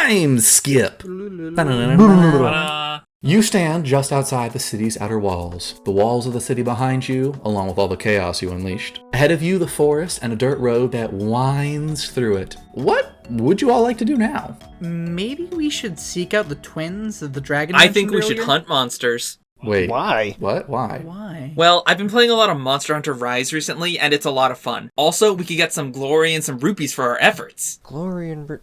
time skip. You stand just outside the city's outer walls, the walls of the city behind you, along with all the chaos you unleashed. Ahead of you, the forest and a dirt road that winds through it. What would you all like to do now? Maybe we should seek out the twins of the dragon. I think we earlier? should hunt monsters. Wait. Why? What? Why? Why? Well, I've been playing a lot of Monster Hunter Rise recently, and it's a lot of fun. Also, we could get some glory and some rupees for our efforts. Glory and...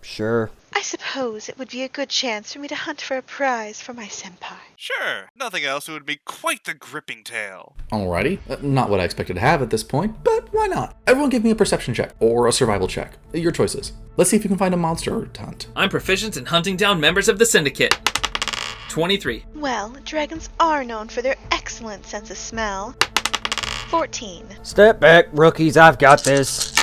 sure. I suppose it would be a good chance for me to hunt for a prize for my senpai. Sure, nothing else, it would be quite the gripping tale. Alrighty. Not what I expected to have at this point, but why not? Everyone give me a perception check or a survival check. Your choices. Let's see if you can find a monster to hunt. I'm proficient in hunting down members of the Syndicate. 23. Well, dragons are known for their excellent sense of smell. 14. Step back, rookies, I've got this.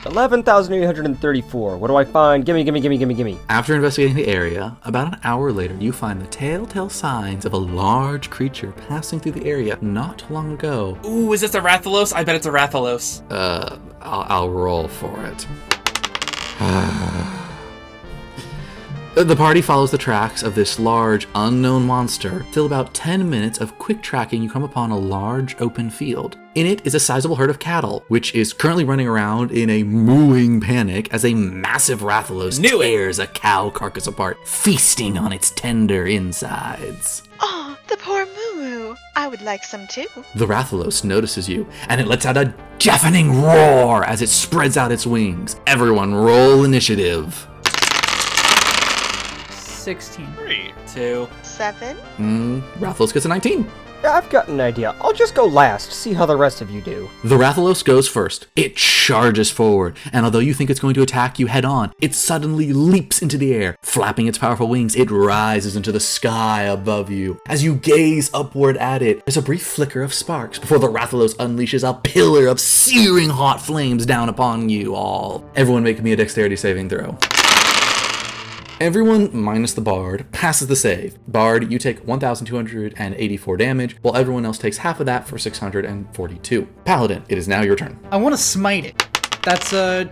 11,834. What do I find? Gimme. After investigating the area, about an hour later, you find the telltale signs of a large creature passing through the area not long ago. Ooh, is this a Rathalos? I bet it's a Rathalos. I'll roll for it. The party follows the tracks of this large, unknown monster. Till about 10 minutes of quick tracking, you come upon a large, open field. In it is a sizable herd of cattle, which is currently running around in a mooing panic as a massive Rathalos tears a cow carcass apart, feasting on its tender insides. Oh, the poor moo. I would like some too. The Rathalos notices you, and it lets out a deafening roar as it spreads out its wings. Everyone roll initiative. 16. 3. 2. 7. Rathalos gets a 19. I've got an idea. I'll just go last, see how the rest of you do. The Rathalos goes first. It charges forward, and although you think it's going to attack you head on, it suddenly leaps into the air. Flapping its powerful wings, it rises into the sky above you. As you gaze upward at it, there's a brief flicker of sparks before the Rathalos unleashes a pillar of searing hot flames down upon you all. Everyone make me a dexterity saving throw. Everyone, minus the Bard, passes the save. Bard, you take 1,284 damage, while everyone else takes half of that for 642. Paladin, it is now your turn. I want to smite it. That's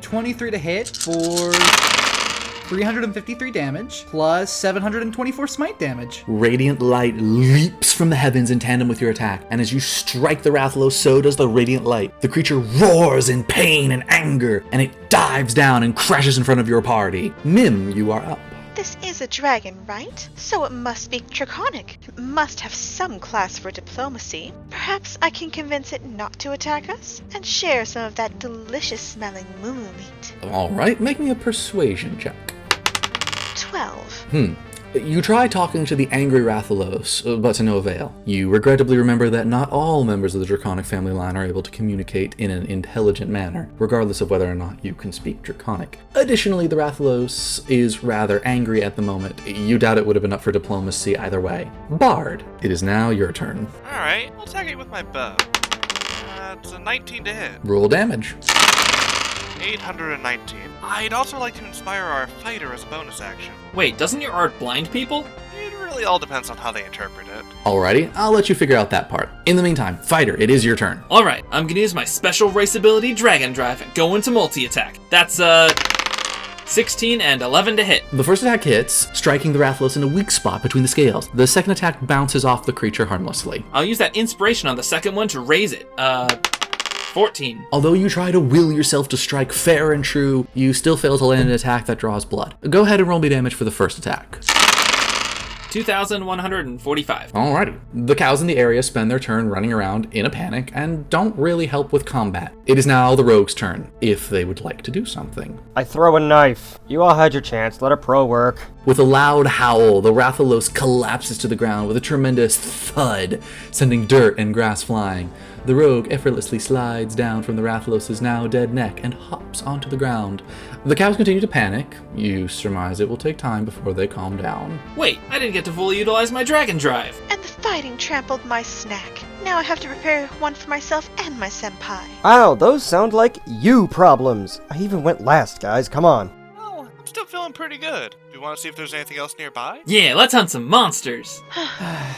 23 to hit for 353 damage, plus 724 smite damage. Radiant light leaps from the heavens in tandem with your attack, and as you strike the Rathalos, so does the radiant light. The creature roars in pain and anger, and it dives down and crashes in front of your party. Mim, you are up. This is a dragon, right? So it must be draconic. It must have some class for diplomacy. Perhaps I can convince it not to attack us and share some of that delicious-smelling moo meat. Alright, make me a persuasion check. 12. You try talking to the angry Rathalos, but to no avail. You regrettably remember that not all members of the Draconic family line are able to communicate in an intelligent manner, regardless of whether or not you can speak Draconic. Additionally, the Rathalos is rather angry at the moment. You doubt it would have been up for diplomacy either way. Bard, it is now your turn. Alright, I'll attack it with my bow. It's a 19 to hit. Roll damage. 819. I'd also like to inspire our fighter as a bonus action. Wait, doesn't your art blind people? It really all depends on how they interpret it. Alrighty, I'll let you figure out that part. In the meantime, Fighter, it is your turn. Alright, I'm gonna use my special race ability, Dragon Drive, and go into multi-attack. That's, 16 and 11 to hit. The first attack hits, striking the Rathalos in a weak spot between the scales. The second attack bounces off the creature harmlessly. I'll use that inspiration on the second one to raise it. 14. Although you try to will yourself to strike fair and true, you still fail to land an attack that draws blood. Go ahead and roll me damage for the first attack. 2,145. Alrighty. The cows in the area spend their turn running around in a panic and don't really help with combat. It is now the rogue's turn, if they would like to do something. I throw a knife. You all had your chance. Let a pro work. With a loud howl, the Rathalos collapses to the ground with a tremendous thud, sending dirt and grass flying. The rogue effortlessly slides down from the Rathalos' now dead neck and hops onto the ground. The cows continue to panic. You surmise it will take time before they calm down. Wait, I didn't get to fully utilize my Dragon Drive. And the fighting trampled my snack. Now I have to prepare one for myself and my senpai. Wow, those sound like you problems. I even went last, guys. Come on. Oh, I'm still feeling pretty good. Do you want to see if there's anything else nearby? Yeah, let's hunt some monsters.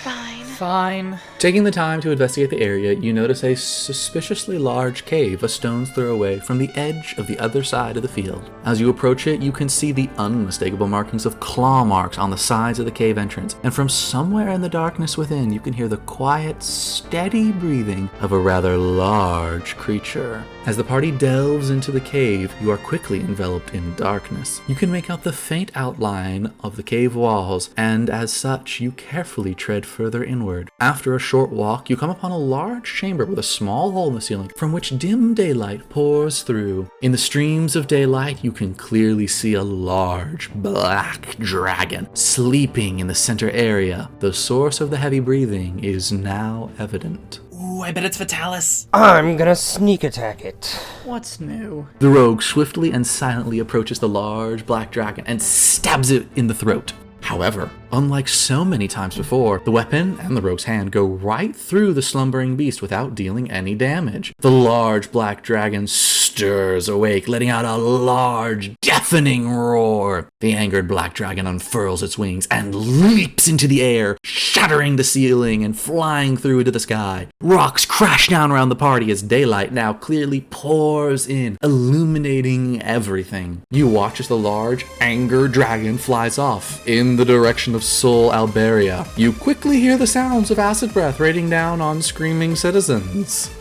Fine. Fine. Taking the time to investigate the area, you notice a suspiciously large cave a stone's throw away from the edge of the other side of the field. As you approach it, you can see the unmistakable markings of claw marks on the sides of the cave entrance, and from somewhere in the darkness within, you can hear the quiet, steady breathing of a rather large creature. As the party delves into the cave, you are quickly enveloped in darkness. You can make out the faint outline of the cave walls, and as such, you carefully tread further inward. After a short walk, you come upon a large chamber with a small hole in the ceiling from which dim daylight pours through. In the streams of daylight, you can clearly see a large black dragon sleeping in the center area. The source of the heavy breathing is now evident. Ooh, I bet it's Fatalis. I'm gonna sneak attack it. What's new? The rogue swiftly and silently approaches the large black dragon and stabs it in the throat. However, unlike so many times before, the weapon and the rogue's hand go right through the slumbering beast without dealing any damage. The large black dragon stirs awake, letting out a large, deafening roar. The angered black dragon unfurls its wings and leaps into the air, shattering the ceiling and flying through into the sky. Rocks crash down around the party as daylight now clearly pours in, illuminating everything. You watch as the large, angered dragon flies off in the direction of Sol Alberia. You quickly hear the sounds of acid breath raining down on screaming citizens.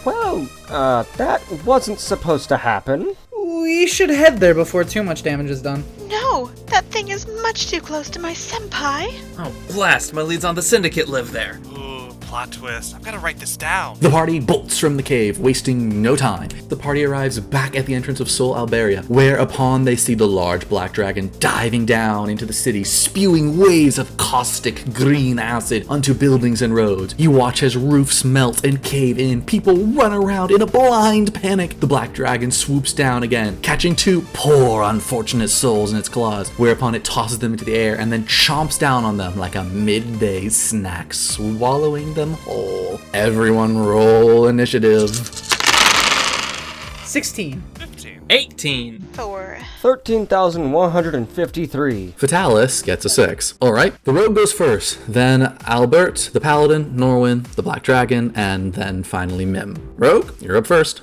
Well, that wasn't supposed to happen. We should head there before too much damage is done. No, that thing is much too close to my senpai. Oh, blast, my leads on the Syndicate live there. Ooh, plot twist. I've got to write this down. The party bolts from the cave, wasting no time. The party arrives back at the entrance of Sol Alberia, whereupon they see the large black dragon diving down into the city, spewing waves of caustic green acid onto buildings and roads. You watch as roofs melt and cave in. People run around in a blind panic. The black dragon swoops down again, catching two poor unfortunate souls in its claws, whereupon it tosses them into the air and then chomps down on them like a midday snack, swallowing them whole. Everyone roll initiative. 16. 15. 18. 4. 13,153. Fatalis gets a 6. Alright, the rogue goes first, then Albert, the paladin, Norwin, the black dragon, and then finally Mim. Rogue, you're up first.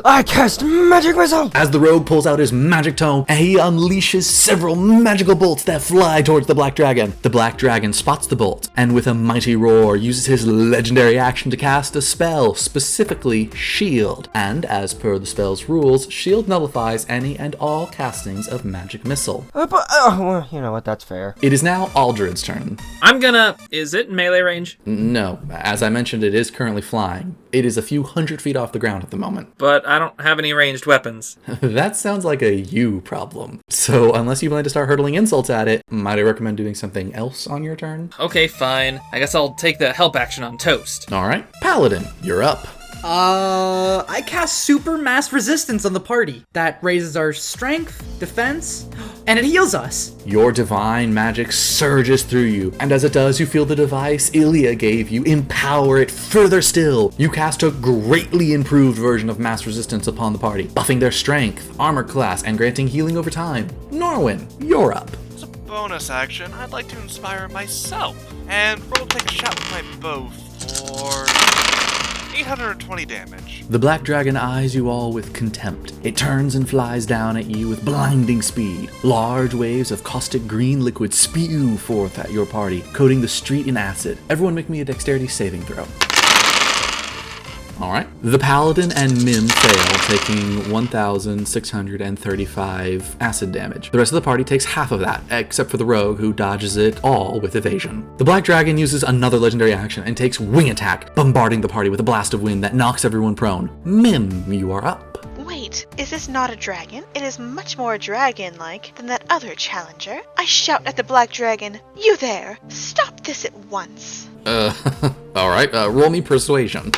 I cast magic missile! As the rogue pulls out his magic tome, and he unleashes several magical bolts that fly towards the black dragon. The black dragon spots the bolt, and with a mighty roar, uses his legendary action to cast a spell, specifically Shield. And as per the spell's rules, Shield nullifies any and all castings of magic missile. Well, you know what, that's fair. It is now Aldred's turn. I'm gonna... Is it melee range? No, as I mentioned, it is currently flying. It is a few hundred feet off the ground at the moment. But I don't have any ranged weapons. That sounds like a you problem. So unless you plan to start hurtling insults at it, might I recommend doing something else on your turn? Okay, fine. I guess I'll take the help action on Toast. Alright, Paladin, you're up. I cast super mass resistance on the party. That raises our strength, defense, and it heals us. Your divine magic surges through you, and as it does, you feel the device Ilya gave you empower it further still. You cast a greatly improved version of mass resistance upon the party, buffing their strength, armor class, and granting healing over time. Norwin, you're up. As a bonus action, I'd like to inspire myself and roll take a shot with my bow for 820 damage. The black dragon eyes you all with contempt. It turns and flies down at you with blinding speed. Large waves of caustic green liquid spew forth at your party, coating the street in acid. Everyone make me a dexterity saving throw. Alright. The Paladin and Mim fail, taking 1,635 acid damage. The rest of the party takes half of that, except for the rogue, who dodges it all with evasion. The Black Dragon uses another legendary action and takes wing attack, bombarding the party with a blast of wind that knocks everyone prone. Mim, you are up. Wait, is this not a dragon? It is much more dragon-like than that other challenger. I shout at the black dragon, "You there! Stop this at once!" Alright, roll me persuasion.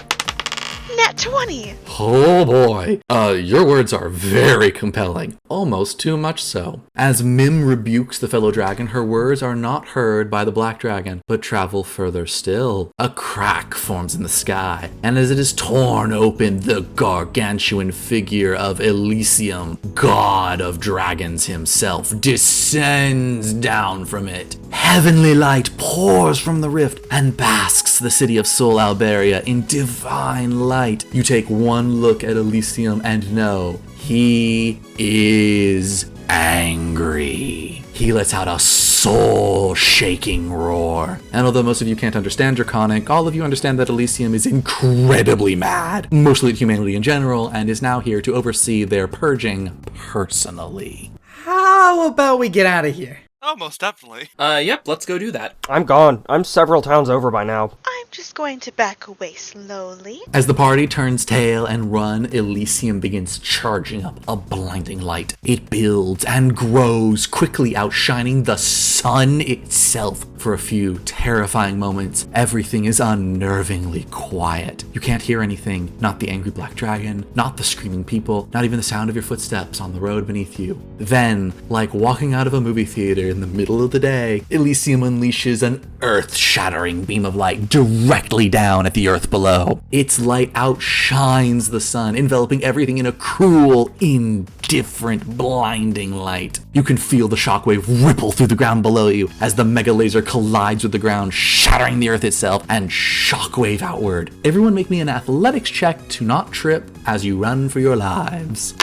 Nat 20! Oh boy. Your words are very compelling. Almost too much so. As Mim rebukes the fellow dragon, her words are not heard by the black dragon, but travel further still. A crack forms in the sky, and as it is torn open, the gargantuan figure of Elysium, god of dragons himself, descends down from it. Heavenly light pours from the rift and basks the city of Sol Alberia in divine light. You take one look at Elysium and know he is angry. He lets out a soul-shaking roar. And although most of you can't understand Draconic, all of you understand that Elysium is incredibly mad, mostly at humanity in general, and is now here to oversee their purging personally. How about we get out of here? Oh, most definitely. Yep, let's go do that. I'm gone. I'm several towns over by now. I'm just going to back away slowly. As the party turns tail and run, Elysium begins charging up a blinding light. It builds and grows, quickly outshining the sun itself. For a few terrifying moments, everything is unnervingly quiet. You can't hear anything, not the angry black dragon, not the screaming people, not even the sound of your footsteps on the road beneath you. Then, like walking out of a movie theater in the middle of the day, Elysium unleashes an earth-shattering beam of light directly down at the earth below. Its light outshines the sun, enveloping everything in a cruel, indifferent, blinding light. You can feel the shockwave ripple through the ground below you as the mega laser collides with the ground, shattering the earth itself and shockwave outward. Everyone make me an athletics check to not trip as you run for your lives.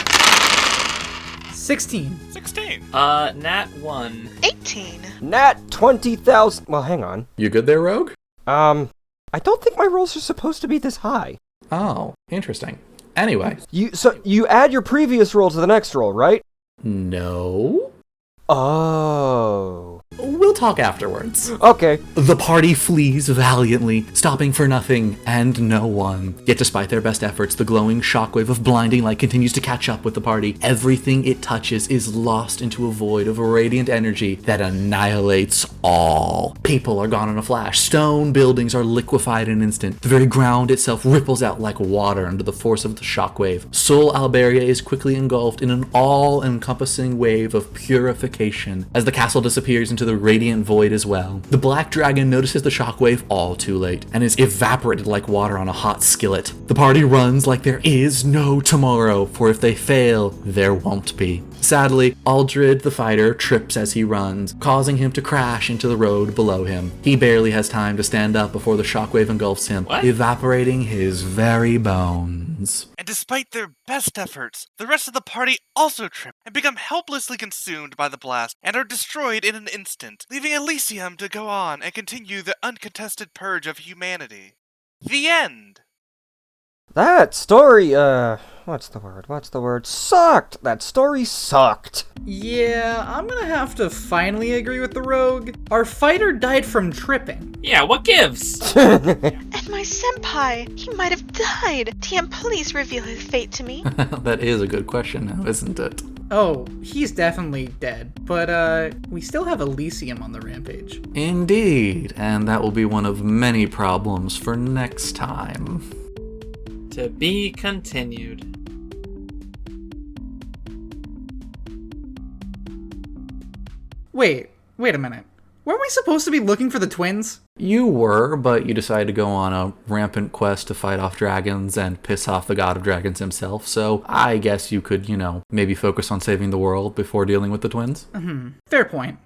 16. 16. Nat 1. 18. Nat 20,000. Well, hang on. You good there, Rogue? I don't think my rolls are supposed to be this high. Oh, interesting. Anyway. So you add your previous roll to the next roll, right? No? Oh. We'll talk afterwards. Okay. The party flees valiantly, stopping for nothing and no one. Yet despite their best efforts, the glowing shockwave of blinding light continues to catch up with the party. Everything it touches is lost into a void of radiant energy that annihilates all. People are gone in a flash. Stone buildings are liquefied in an instant. The very ground itself ripples out like water under the force of the shockwave. Sol Alberia is quickly engulfed in an all-encompassing wave of purification as the castle disappears into the radiant void as well. The black dragon notices the shockwave all too late and is evaporated like water on a hot skillet. The party runs like there is no tomorrow, for if they fail, there won't be. Sadly, Aldred the fighter trips as he runs, causing him to crash into the road below him. He barely has time to stand up before the shockwave engulfs him, evaporating his very bones. And despite their best efforts, the rest of the party also trip and become helplessly consumed by the blast and are destroyed in an instant, leaving Elysium to go on and continue the uncontested purge of humanity. The end! That story, what's the word? Sucked! That story sucked. Yeah, I'm gonna have to finally agree with the rogue. Our fighter died from tripping. Yeah, what gives? And my senpai, he might have died. TM, please reveal his fate to me. That is a good question now, isn't it? Oh, he's definitely dead. But, we still have Elysium on the rampage. Indeed, and that will be one of many problems for next time. To be continued. Wait a minute. Weren't we supposed to be looking for the twins? You were, but you decided to go on a rampant quest to fight off dragons and piss off the god of dragons himself, so I guess you could, maybe focus on saving the world before dealing with the twins. Fair point.